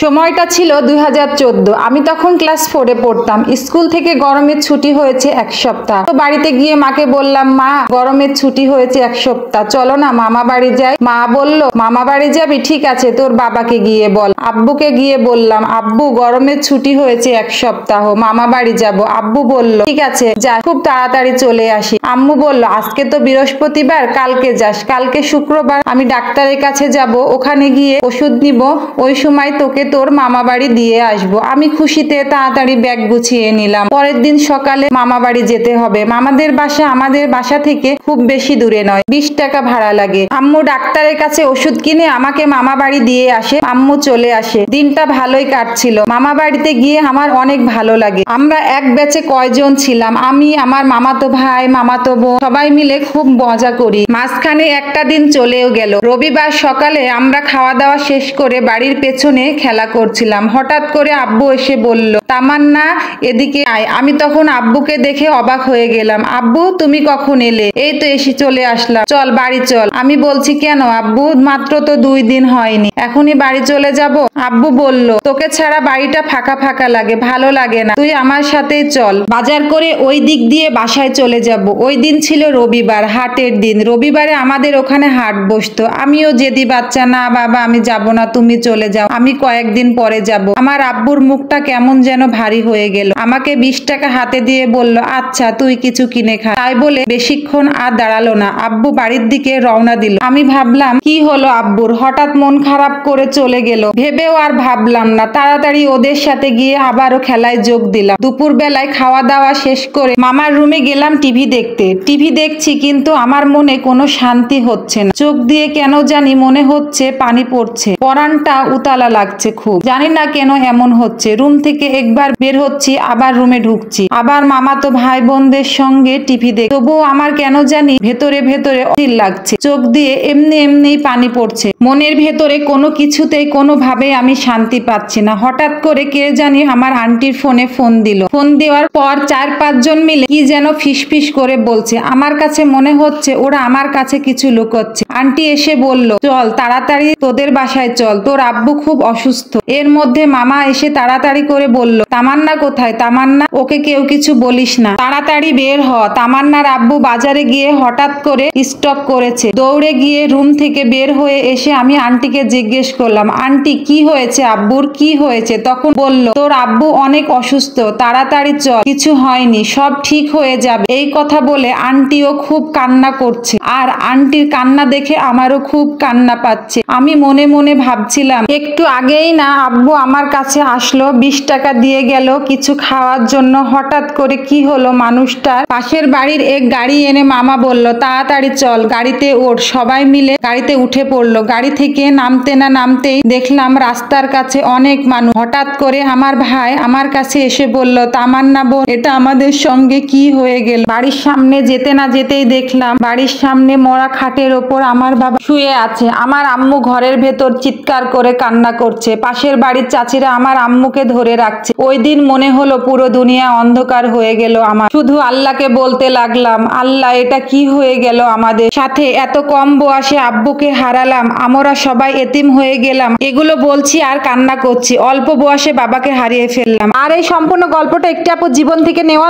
সময়টা ছিল 2014। আমি তখন ক্লাস 4-এ পড়তাম। স্কুল থেকে গরমের ছুটি হয়েছে 1 সপ্তাহ। তো বাড়িতে গিয়ে মাকে বললাম, মা গরমের ছুটি হয়েছে 1 সপ্তাহ, চলো না মামা বাড়ি যাই। মা বলল, মামা বাড়ি যাবি? ঠিক আছে, তোর বাবাকে গিয়ে বল। আব্বুকে গিয়ে বললাম, আব্বু গরমের ছুটি হয়েছে 1 সপ্তাহ, মামা বাড়ি যাব। আব্বু বলল, ঠিক আছে যা, খুব তাড়াতাড়ি চলে আসি। আম্মু বলল, আজকে তো বৃহস্পতিবার, কালকে যাস, কালকে শুক্রবার আমি ডাক্তারের কাছে যাব, ওখানে গিয়ে ওষুধ নিব, ওই সময় তোকে তোর মামা বাড়ি দিয়ে আসবো। আমি খুশিতে তাড়াতাড়ি ব্যাগ গুছিয়ে নিলাম। পরের দিন সকালে মামা বাড়ি যেতে হবে। মামাদের বাসা আমাদের বাসা থেকে খুব বেশি দূরে নয়, 20 টাকা ভাড়া লাগে। আম্মু ডাক্তারের কাছে ওষুধ কিনে আমাকে মামা বাড়ি দিয়ে আসে। আম্মু চলে আসে। দিনটা ভালোই কাটছিল। মামা বাড়িতে গিয়ে আমার অনেক ভালো লাগে। আমরা এক ব্যাচে কয়জন ছিলাম, আমি, আমার মামাতো ভাই, মামাতো বোন, সবাই মিলে খুব মজা করি। মাঝখানে একটা দিন চলেও গেল। রবিবার সকালে আমরা খাওয়া দাওয়া শেষ করে বাড়ির পেছনে খেলা করছিলাম। হঠাৎ করে আব্বু এসে বলল, তামান্না এদিকে আয়। আমি তখন আব্বুকে দেখে অবাক হয়ে গেলাম। আব্বু তুমি কখন এলে? এই তো এসে চলে আসলাম, চল বাড়ি চল। আমি বলছি, কেন আব্বু, মাত্র তো 2 দিন হয়নি, এখনই বাড়ি চলে যাব? আব্বু বলল, তোকে ছাড়া বাড়িটা ফাঁকা ফাঁকা লাগে, ভালো লাগে না, তুই আমার সাথেই চল, বাজার করে ওই দিক দিয়ে বাসায় চলে যাব। ওই দিন ছিল রবিবার, হাটের দিন। রবিবারে আমাদের ওখানে হাট বসতো। আমিও জেদি বাচ্চা, না বাবা আমি যাব না, তুমি চলে যাও, আমি কয়েকদিন পরে যাব। আমার আব্বুর মুখটা কেমন যেন ভারী হয়ে গেল। আমাকে 20 টাকা হাতে দিয়ে বলল, আচ্ছা তুই কিছু কিনে খা। তাই বলে বেশিক্ষণ আর দাঁড়ালো না, আব্বু বাড়ির দিকে রওনা দিল। আমি ভাবলাম, কি হলো আব্বুর, হঠাৎ মন খারাপ করে চলে গেল? ভেবেও আর ভাবলাম না, তাড়াতাড়ি ওদের সাথে গিয়ে আবারও খেলায় যোগ দিলাম। দুপুর বেলায় খাওয়া দাওয়া শেষ করে মামার রুমে গেলাম টিভি দেখতে। টিভি দেখছি, কিন্তু আমার মনে কোনো শান্তি হচ্ছে না। চোখ দিয়ে কেন জানি মনে হচ্ছে পানি পড়ছে, পরানটা উতালা লাগছে খুব। জানি না কেন এমন হচ্ছে। রুম থেকে একবার বের হচ্ছি, আবার রুমে ঢুকছি, আবার মামাতো ভাই বোনদের সঙ্গে টিভি দেখ, তবুও আমার কেন জানি ভেতরে ভেতরে অস্থির লাগছে। চোখ দিয়ে এমনি এমনিই পানি পড়ছে। মনের ভেতরে কোনো কিছুতেই কোনোভাবে আমি শান্তি পাচ্ছি না। হঠাৎ করে কে জানি আমার আন্টির ফোনে ফোন দিল। ফোন দেওয়ার পর 4-5 জন মিলে কি যেন ফিসফিস করে বলছে। আমার কাছে মনে হচ্ছে ওরা আমার কাছে কিছু লুকোচ্ছে। আন্টি এসে বলল, চল তাড়াতাড়ি তোদের বাসায় চল, তোর আব্বু খুব অসুস্থ। এর মধ্যে মামা এসে তাড়াতাড়ি করে বলল, তামান্না কোথায়? তামান্না, ওকে কেউ কিছু বলিস না, তাড়াতাড়ি বের হ। তামান্নার আব্বু বাজারে গিয়ে হঠাৎ করে স্টক করেছে। দৌড়ে গিয়ে রুম থেকে বের হয়ে এসে আমি আন্টিকে জিজ্ঞেস করলাম, আন্টি কি হয়েছে, আব্বুর কি হয়েছে? তখন বলল, তোর আব্বু অনেক অসুস্থ, তাড়াতাড়ি চল, কিছু হয়নি, সব ঠিক হয়ে যাবে। এই কথা বলে আন্টিও খুব কান্না করছে। আর আন্টির কান্না দেখে আমারও খুব কান্না পাচ্ছে। আমি মনে মনে ভাবছিলাম, একটু আগেই না আব্বু আমার কাছে আসলো, 20 টাকা দিয়ে গেল কিছু খাওয়ার জন্য, হঠাৎ করে কি হলো মানুষটার? পাশের বাড়ির এক গাড়ি এনে মামা বলল, তাড়াতাড়ি চল, গাড়িতে ওঠ। সবাই মিলে গাড়িতে উঠে পড়লো। গাড়ি থেকে নামতে না নামতেই দেখলাম রাস্তার কাছে অনেক মানুষ। হঠাৎ করে আমার ভাই আমার কাছে এসে বলল, তামান্না বোন, এটা আমাদের সঙ্গে কি হয়ে গেল? বাড়ির সামনে যেতে না যেতেই দেখলাম বাড়ির সামনে মরা খাটের ওপর আমার বাবা শুয়ে আছে। আমার আম্মু ঘরের ভেতর চিৎকার করে কান্না করছে। পাশের বাড়ির চাচিরা আমার আম্মুকে ধরে রাখছে। ওই দিন মনে হলো পুরো দুনিয়া অন্ধকার হয়ে গেল আমার। শুধু আল্লাহকে বলতে লাগলাম, আল্লাহ এটা কি হয়ে গেল আমাদের সাথে? এত কম বয়সে আব্বুকে হারালাম, আমরা সবাই এতিম হয়ে গেলাম। এগুলো বলছি আর কান্না করছি। অল্প বয়সে বাবাকে হারিয়ে ফেললাম। আর এই সম্পূর্ণ গল্পটা একটি আপুর জীবন থেকে নেওয়া।